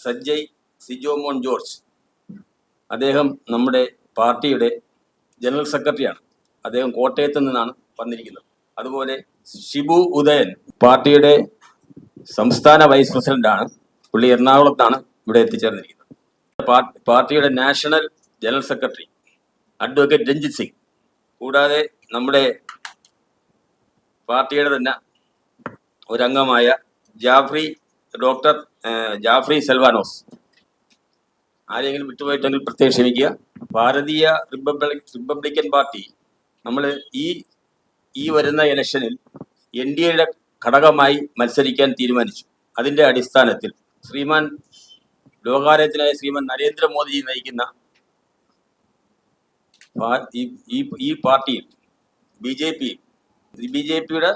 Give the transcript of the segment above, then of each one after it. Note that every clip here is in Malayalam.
സജ്ജയ് സിജോമോൻ ജോർജ്. അദ്ദേഹം നമ്മുടെ പാർട്ടിയുടെ ജനറൽ സെക്രട്ടറിയാണ്. അദ്ദേഹം കോട്ടയത്ത് നിന്നാണ് വന്നിരിക്കുന്നത്. അതുപോലെ ഷിബു ഉദയൻ പാർട്ടിയുടെ സംസ്ഥാന വൈസ് പ്രസിഡന്റാണ്. പുള്ളി എറണാകുളത്താണ് ഇവിടെ എത്തിച്ചേർന്നിരിക്കുന്നത്. പാർട്ടിയുടെ national general secretary advocate Ranjit Singh, കൂടാതെ നമ്മുടെ പാർട്ടിയുടെ തന്നെ ഒരംഗമായ ഡോക്ടർ ജാഫ്രി സെൽവാനോസ്. ആരെങ്കിലും വിട്ടുപോയിട്ടെങ്കിൽ പ്രത്യേകം ക്ഷമിക്കുക. ഭാരതീയ റിപ്പബ്ലിക്കൻ പാർട്ടി നമ്മൾ ഈ വരുന്ന ഇലക്ഷനിൽ NDAയുടെ ഘടകമായി മത്സരിക്കാൻ തീരുമാനിച്ചു. അതിന്റെ അടിസ്ഥാനത്തിൽ ലോകാരാധ്യനായ ശ്രീമാൻ നരേന്ദ്രമോദിജി നയിക്കുന്ന ഈ പാർട്ടിയിൽ ബി ജെ പിയുടെ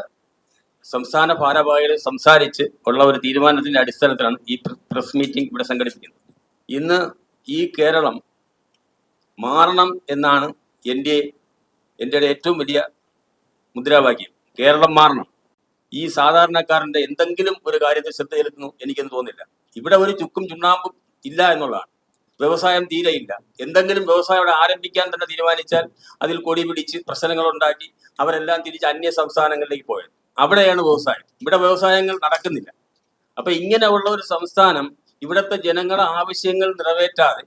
സംസ്ഥാന ഭാരവാഹികൾ സംസാരിച്ച് ഉള്ള ഒരു തീരുമാനത്തിന്റെ അടിസ്ഥാനത്തിലാണ് ഈ പ്രസ് മീറ്റിംഗ് ഇവിടെ സംഘടിപ്പിക്കുന്നത്. ഇന്ന് ഈ കേരളം മാറണം എന്നാണ് എൻ്റെ ഏറ്റവും വലിയ മുദ്രാവാക്യം. കേരളം മാറണം. ഈ സാധാരണക്കാരന്റെ എന്തെങ്കിലും ഒരു കാര്യത്തിൽ ശ്രദ്ധ ചെലുത്തുന്നു എനിക്കെന്ന് തോന്നില്ല. ഇവിടെ ഒരു ചുക്കും ചുണ്ണാമ്പും ഇല്ല എന്നുള്ളതാണ്. വ്യവസായം തീരെയില്ല. എന്തെങ്കിലും വ്യവസായം അവിടെ ആരംഭിക്കാൻ തന്നെ തീരുമാനിച്ചാൽ അതിൽ കൊടി പിടിച്ച് പ്രശ്നങ്ങൾ ഉണ്ടാക്കി അവരെല്ലാം തിരിച്ച് അന്യ സംസ്ഥാനങ്ങളിലേക്ക് പോയത്. അവിടെയാണ് വ്യവസായം. ഇവിടെ വ്യവസായങ്ങൾ നടക്കുന്നില്ല. അപ്പൊ ഇങ്ങനെയുള്ള ഒരു സംസ്ഥാനം ഇവിടുത്തെ ജനങ്ങളുടെ ആവശ്യങ്ങൾ നിറവേറ്റാതെ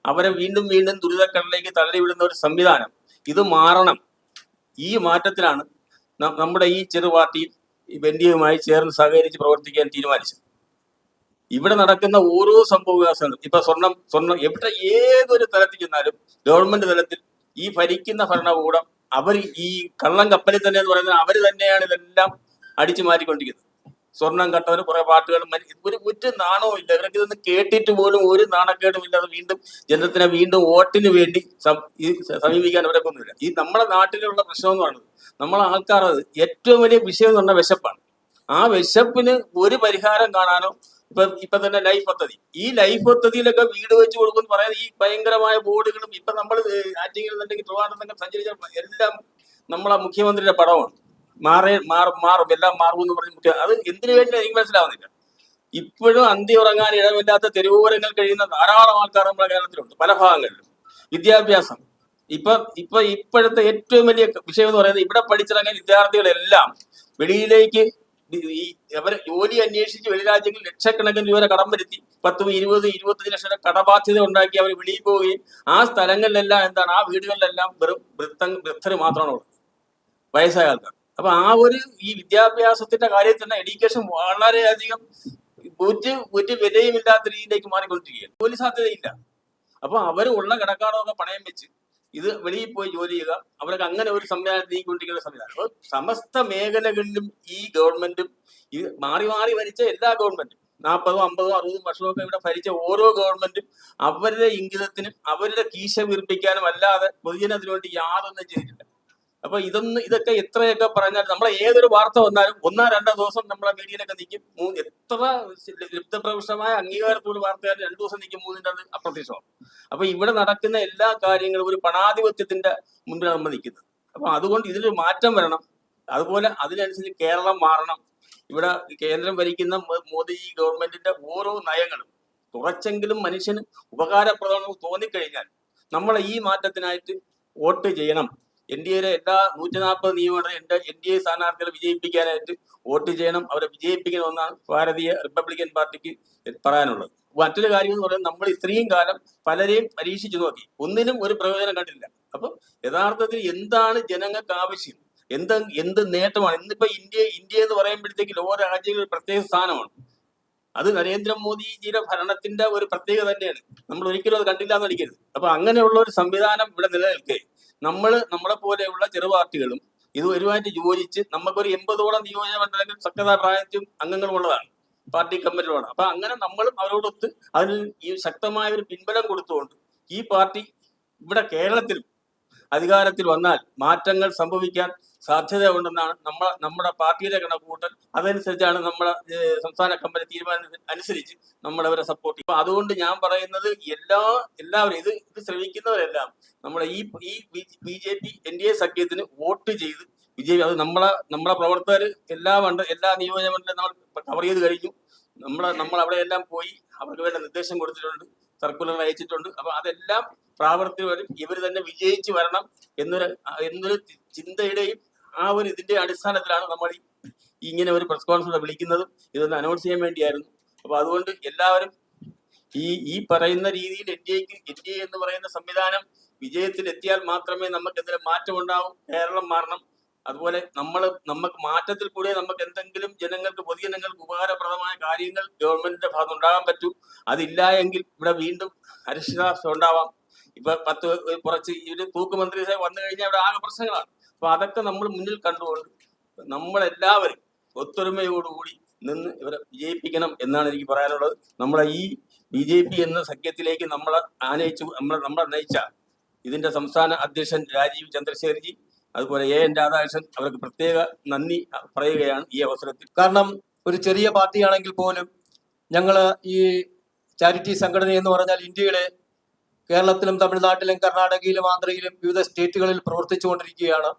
അവരെ വീണ്ടും വീണ്ടും ദുരിതക്കടലിലേക്ക് തള്ളിവിടുന്ന ഒരു സംവിധാനം, ഇത് മാറണം. ഈ മാറ്റത്തിലാണ് നമ്മുടെ ഈ ചെറു പാർട്ടിയിൽ NDAയുമായി ചേർന്ന് സഹകരിച്ച് പ്രവർത്തിക്കാൻ തീരുമാനിച്ചത്. ഇവിടെ നടക്കുന്ന ഓരോ സംഭവ വികാസങ്ങളും, ഇപ്പൊ സ്വർണം എവിടെ ഏതൊരു തലത്തിൽ ചെന്നാലും ഗവൺമെന്റ് തലത്തിൽ ഈ ഭരിക്കുന്ന ഭരണകൂടം അവർ ഈ കള്ളം കപ്പലിൽ തന്നെ എന്ന് പറയുന്നത് അവർ തന്നെയാണ് ഇതെല്ലാം അടിച്ചു മാറ്റിക്കൊണ്ടിരിക്കുന്നത്. സ്വർണം കട്ടവന് കുറെ പാട്ടുകളും ഒരു നാണവും ഇല്ല. ഇവർക്ക് ഇതൊന്നും കേട്ടിട്ട് പോലും ഒരു നാണക്കേടും ഇല്ലാതെ ജനത്തിനെ വീണ്ടും വോട്ടിന് വേണ്ടി സമീപിക്കാൻ അവരൊക്കെ ഒന്നുമില്ല. ഈ നമ്മുടെ നാട്ടിലുള്ള പ്രശ്നം എന്ന് പറയുന്നത് നമ്മളെ ആൾക്കാർ ഏറ്റവും വലിയ വിഷയം എന്ന് പറഞ്ഞാൽ വിശപ്പാണ്. ആ വിശപ്പിന് ഒരു പരിഹാരം കാണാനോ ഇപ്പൊ തന്നെ ലൈഫ് പദ്ധതി, ഈ ലൈഫ് പദ്ധതിയിലൊക്കെ വീട് വെച്ച് കൊടുക്കുമെന്ന് പറയുന്നത് ഈ ഭയങ്കരമായ ബോർഡുകളും ഇപ്പൊ നമ്മൾ ആറ്റിങ്ങൽ ട്രിവാൻഡ്രത്തൊക്കെ സഞ്ചരിച്ച എല്ലാം നമ്മളെ മുഖ്യമന്ത്രിയുടെ പടമാണ്. മാറും എല്ലാം മാറും എന്ന് പറഞ്ഞ് അത് എന്തിനു വേണ്ടി എനിക്ക് മനസ്സിലാവുന്നില്ല. ഇപ്പോഴും അന്തി ഉറങ്ങാൻ ഇടമില്ലാത്ത തെരുവോരങ്ങൾ കഴിയുന്ന ധാരാളം ആൾക്കാർ നമ്മുടെ കേരളത്തിലുണ്ട്, പല ഭാഗങ്ങളിലും. വിദ്യാഭ്യാസം ഇപ്പോഴത്തെ ഏറ്റവും വലിയ വിഷയം എന്ന് പറയുന്നത് ഇവിടെ പഠിച്ചിറങ്ങിയ വിദ്യാർത്ഥികളെല്ലാം വെളിയിലേക്ക് അവരെ ജോലി അന്വേഷിച്ച് വെളിരാജ്യങ്ങളിൽ ലക്ഷക്കണക്കിന് രൂപ കടം വരുത്തി 10, 20, 25 ലക്ഷം കടബാധ്യത ഉണ്ടാക്കി അവർ വെളിയിൽ പോവുകയും ആ സ്ഥലങ്ങളിലെല്ലാം ആ വീടുകളിലെല്ലാം വെറും വൃദ്ധര് മാത്രമാണ് ഉള്ളത്, വയസ്സായ ആൾക്കാർ. അപ്പൊ ഈ വിദ്യാഭ്യാസത്തിന്റെ കാര്യത്തിൽ തന്നെ എഡ്യൂക്കേഷൻ വളരെയധികം ഒരു വിലയുമില്ലാത്ത രീതിയിലേക്ക് മാറിക്കൊണ്ടിരിക്കുകയാണ്. ജോലി സാധ്യതയില്ല. അപ്പൊ അവർ ഉള്ള കടക്കാടൊക്കെ പണയം വെച്ച് ഇത് വെളിയിൽ പോയി ജോലി ചെയ്യുക, അവർക്ക് അങ്ങനെ ഒരു സംവിധാനം നീക്കൊണ്ടിരിക്കുന്ന സംവിധാനം. അപ്പോൾ സമസ്ത മേഖലകളിലും ഈ ഗവൺമെന്റും മാറി ഭരിച്ച എല്ലാ ഗവൺമെന്റും 40, 50, 60 വർഷമൊക്കെ ഇവിടെ ഭരിച്ച ഓരോ ഗവൺമെന്റും അവരുടെ ഇംഗിതത്തിനും അവരുടെ കീശ വീർപ്പിക്കാനും അല്ലാതെ പൊതുജനത്തിന് വേണ്ടി യാതൊന്നും ചെയ്തിട്ടില്ല. അപ്പൊ ഇതൊക്കെ എത്രയൊക്കെ പറഞ്ഞാൽ നമ്മളെ ഏതൊരു വാർത്ത വന്നാലും 1-2 ദിവസം നമ്മളെ മീഡിയയിലൊക്കെ നിൽക്കും. എത്ര ലബ്ധപ്രവിഷ്ടമായ അംഗീകാരത്തോട് വാർത്തകാരൻ 2 ദിവസം നിൽക്കും, 3-ന്റെ അത് അപ്രത്യക്ഷമാവും. അപ്പൊ ഇവിടെ നടക്കുന്ന എല്ലാ കാര്യങ്ങളും ഒരു പണാധിപത്യത്തിന്റെ മുൻപിലാണ് നമ്മൾ നിൽക്കുന്നത്. അപ്പൊ അതുകൊണ്ട് ഇതിലൊരു മാറ്റം വരണം. അതുപോലെ അതിനനുസരിച്ച് കേരളം മാറണം. ഇവിടെ കേന്ദ്രം ഭരിക്കുന്ന മോദിജി ഗവൺമെന്റിന്റെ ഓരോ നയങ്ങളും കുറച്ചെങ്കിലും മനുഷ്യന് ഉപകാരപ്രദമാണെന്ന് തോന്നിക്കഴിഞ്ഞാൽ നമ്മളെ ഈ മാറ്റത്തിനായിട്ട് വോട്ട് ചെയ്യണം. NDAയിലെ എല്ലാ 140 നിയമങ്ങളും NDA സ്ഥാനാർത്ഥികളെ വിജയിപ്പിക്കാനായിട്ട് വോട്ട് ചെയ്യണം. അവരെ വിജയിപ്പിക്കണമെന്നാണ് ഭാരതീയ റിപ്പബ്ലിക്കൻ പാർട്ടിക്ക് പറയാനുള്ളത്. മറ്റൊരു കാര്യം എന്ന് പറയുന്നത്, നമ്മൾ ഇത്രയും കാലം പലരെയും പരീക്ഷിച്ചു നോക്കി, ഒന്നിനും ഒരു പ്രയോജനം കണ്ടില്ല. അപ്പൊ യഥാർത്ഥത്തിൽ എന്താണ് ജനങ്ങൾക്ക് ആവശ്യം, എന്ത് നേട്ടമാണ് ഇന്നിപ്പോ ഇന്ത്യ എന്ന് പറയുമ്പോഴത്തേക്ക് ലോക രാജ്യങ്ങളിൽ പ്രത്യേക സ്ഥാനമാണ്. അത് നരേന്ദ്രമോദിജിയുടെ ഭരണത്തിന്റെ ഒരു പ്രത്യേകത തന്നെയാണ്. നമ്മൾ ഒരിക്കലും അത് കണ്ടില്ല എന്ന് നടിക്കരുത്. അപ്പൊ അങ്ങനെയുള്ള ഒരു സംവിധാനം ഇവിടെ നിലനിൽക്കെ നമ്മളെ പോലെയുള്ള ചെറു പാർട്ടികളും ഇത് ഒരുമായിട്ട് യോജിച്ച് നമുക്കൊരു 80ഓളം നിയോജക മണ്ഡലങ്ങൾ സക്തത പ്രായത്തും അംഗങ്ങളും ഉള്ളതാണ്, പാർട്ടി കമ്മിറ്റികളാണ്. അപ്പൊ അങ്ങനെ നമ്മളും അവരോടൊത്ത് അതിന് ഈ ശക്തമായ ഒരു പിൻബലം കൊടുത്തുകൊണ്ട് ഈ പാർട്ടി ഇവിടെ കേരളത്തിൽ അധികാരത്തിൽ വന്നാൽ മാറ്റങ്ങൾ സംഭവിക്കാൻ സാധ്യത ഉണ്ടെന്നാണ് നമ്മുടെ പാർട്ടിയുടെ കണക്കുകൂട്ടൽ. അതനുസരിച്ചാണ് നമ്മുടെ സംസ്ഥാന കമ്മിറ്റി തീരുമാനം അനുസരിച്ച് നമ്മളവരെ സപ്പോർട്ട് ചെയ്യും. അപ്പൊ അതുകൊണ്ട് ഞാൻ പറയുന്നത് എല്ലാവരും ഇത് ശ്രമിക്കുന്നവരെല്ലാം നമ്മുടെ ഈ BJP NDA സഖ്യത്തിന് വോട്ട് ചെയ്ത് വിജയി. അത് നമ്മളെ പ്രവർത്തകർ എല്ലാ നിയോജക മണ്ഡലം നമ്മൾ കവർ ചെയ്ത് കഴിഞ്ഞു. നമ്മൾ അവിടെയെല്ലാം പോയി അവർക്ക് വേണ്ട നിർദ്ദേശം കൊടുത്തിട്ടുണ്ട്, സർക്കുലർ അയച്ചിട്ടുണ്ട്. അപ്പൊ അതെല്ലാം പ്രാവർത്തികം വരും. ഇവർ തന്നെ വിജയിച്ച് വരണം എന്നൊരു ചിന്തയുടെയും ആ ഒരു ഇതിന്റെ അടിസ്ഥാനത്തിലാണ് നമ്മൾ ഇങ്ങനെ ഒരു പ്രസ് കോൺഫറൻസ് വിളിക്കുന്നതും ഇതൊന്ന് അനൗൺസ് ചെയ്യാൻ വേണ്ടിയായിരുന്നു. അപ്പൊ അതുകൊണ്ട് എല്ലാവരും ഈ പറയുന്ന രീതിയിൽ എൻ ഡി എ എന്ന് പറയുന്ന സംവിധാനം വിജയത്തിലെത്തിയാൽ മാത്രമേ നമുക്ക് എന്തെങ്കിലും മാറ്റം ഉണ്ടാവും. കേരളം മാറണം. അതുപോലെ നമുക്ക് മാറ്റത്തിൽ കൂടെ നമുക്ക് എന്തെങ്കിലും പൊതുജനങ്ങൾക്ക് ഉപകാരപ്രദമായ കാര്യങ്ങൾ ഗവൺമെന്റിന്റെ ഭാഗത്ത് ഉണ്ടാകാൻ പറ്റൂ. അതില്ല എങ്കിൽ ഇവിടെ വീണ്ടും അരക്ഷിതാവസ്ഥ ഉണ്ടാവാം. ഇപ്പൊ കുറച്ച് ഇവര് തൂക്കുമന്ത്രി വന്നു കഴിഞ്ഞാൽ ഇവിടെ ആകെ പ്രശ്നങ്ങളാണ്. അപ്പൊ അതൊക്കെ നമ്മൾ മുന്നിൽ കണ്ടുകൊണ്ട് നമ്മളെല്ലാവരും ഒത്തൊരുമയോടുകൂടി നിന്ന് ഇവരെ വിജയിപ്പിക്കണം എന്നാണ് എനിക്ക് പറയാനുള്ളത്. നമ്മളെ ഈ BJP എന്ന സഖ്യത്തിലേക്ക് നമ്മളെ നയിച്ച ഇതിന്റെ സംസ്ഥാന അധ്യക്ഷൻ രാജീവ് ചന്ദ്രശേഖർജി, അതുപോലെ AN രാധാകൃഷ്ണൻ, അവർക്ക് പ്രത്യേക നന്ദി പറയുകയാണ് ഈ അവസരത്തിൽ. കാരണം ഒരു ചെറിയ പാർട്ടിയാണെങ്കിൽ പോലും ഞങ്ങൾ ഈ ചാരിറ്റി സംഘടന എന്ന് പറഞ്ഞാൽ ഇന്ത്യയിലെ കേരളത്തിലും തമിഴ്നാട്ടിലും കർണാടകയിലും ആന്ധ്രയിലും വിവിധ സ്റ്റേറ്റുകളിൽ പ്രവർത്തിച്ചുകൊണ്ടിരിക്കുകയാണ്.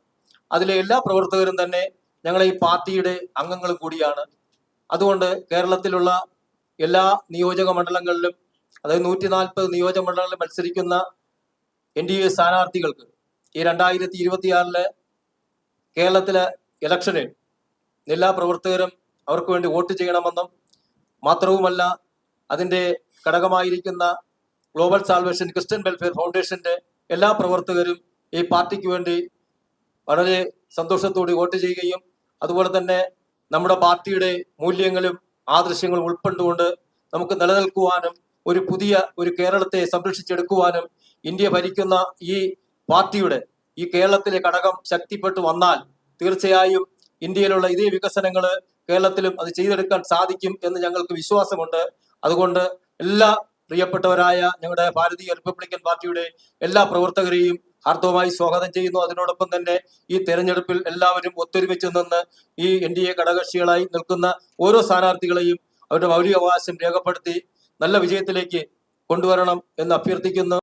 അതിലെ എല്ലാ പ്രവർത്തകരും തന്നെ ഞങ്ങളെ ഈ പാർട്ടിയുടെ അംഗങ്ങളും കൂടിയാണ്. അതുകൊണ്ട് കേരളത്തിലുള്ള എല്ലാ നിയോജക മണ്ഡലങ്ങളിലും, അതായത് 140 നിയോജക മണ്ഡലങ്ങളിൽ മത്സരിക്കുന്ന NDA സ്ഥാനാർത്ഥികൾക്ക് ഈ 2026 കേരളത്തിലെ ഇലക്ഷനിൽ എല്ലാ പ്രവർത്തകരും അവർക്ക് വേണ്ടി വോട്ട് ചെയ്യണമെന്നും മാത്രവുമല്ല അതിൻ്റെ ഘടകമായിരിക്കുന്ന ഗ്ലോബൽ സാൽവേഷൻ ക്രിസ്ത്യൻ വെൽഫെയർ ഫൗണ്ടേഷന്റെ എല്ലാ പ്രവർത്തകരും ഈ പാർട്ടിക്ക് വേണ്ടി വളരെ സന്തോഷത്തോടെ വോട്ട് ചെയ്യുകയും അതുപോലെ തന്നെ നമ്മുടെ പാർട്ടിയുടെ മൂല്യങ്ങളും ആദർശങ്ങളും ഉൾക്കൊണ്ടുകൊണ്ട് നമുക്ക് നിലനിൽക്കുവാനും ഒരു കേരളത്തെ സംരക്ഷിച്ചെടുക്കുവാനും ഇന്ത്യ ഭരിക്കുന്ന ഈ പാർട്ടിയുടെ ഈ കേരളത്തിലെ ഘടകം ശക്തിപ്പെട്ടു വന്നാൽ തീർച്ചയായും ഇന്ത്യയിലുള്ള ഇതേ വികസനങ്ങൾ കേരളത്തിലും അത് ചെയ്തെടുക്കാൻ സാധിക്കും എന്ന് ഞങ്ങൾക്ക് വിശ്വാസമുണ്ട്. അതുകൊണ്ട് എല്ലാ പ്രിയപ്പെട്ടവരായ ഞങ്ങളുടെ ഭാരതീയ റിപ്പബ്ലിക്കൻ പാർട്ടിയുടെ എല്ലാ പ്രവർത്തകരെയും ഹാർദവമായി സ്വാഗതം ചെയ്യുന്നു. അതിനോടൊപ്പം തന്നെ ഈ തെരഞ്ഞെടുപ്പിൽ എല്ലാവരും ഒത്തൊരുമിച്ച് നിന്ന് ഈ NDA ഘടകകക്ഷികളായി നിൽക്കുന്ന ഓരോ സ്ഥാനാർത്ഥികളെയും അവരുടെ മൗലികാവകാശം രേഖപ്പെടുത്തി നല്ല വിജയത്തിലേക്ക് കൊണ്ടുവരണം എന്ന് അഭ്യർത്ഥിക്കുന്നു.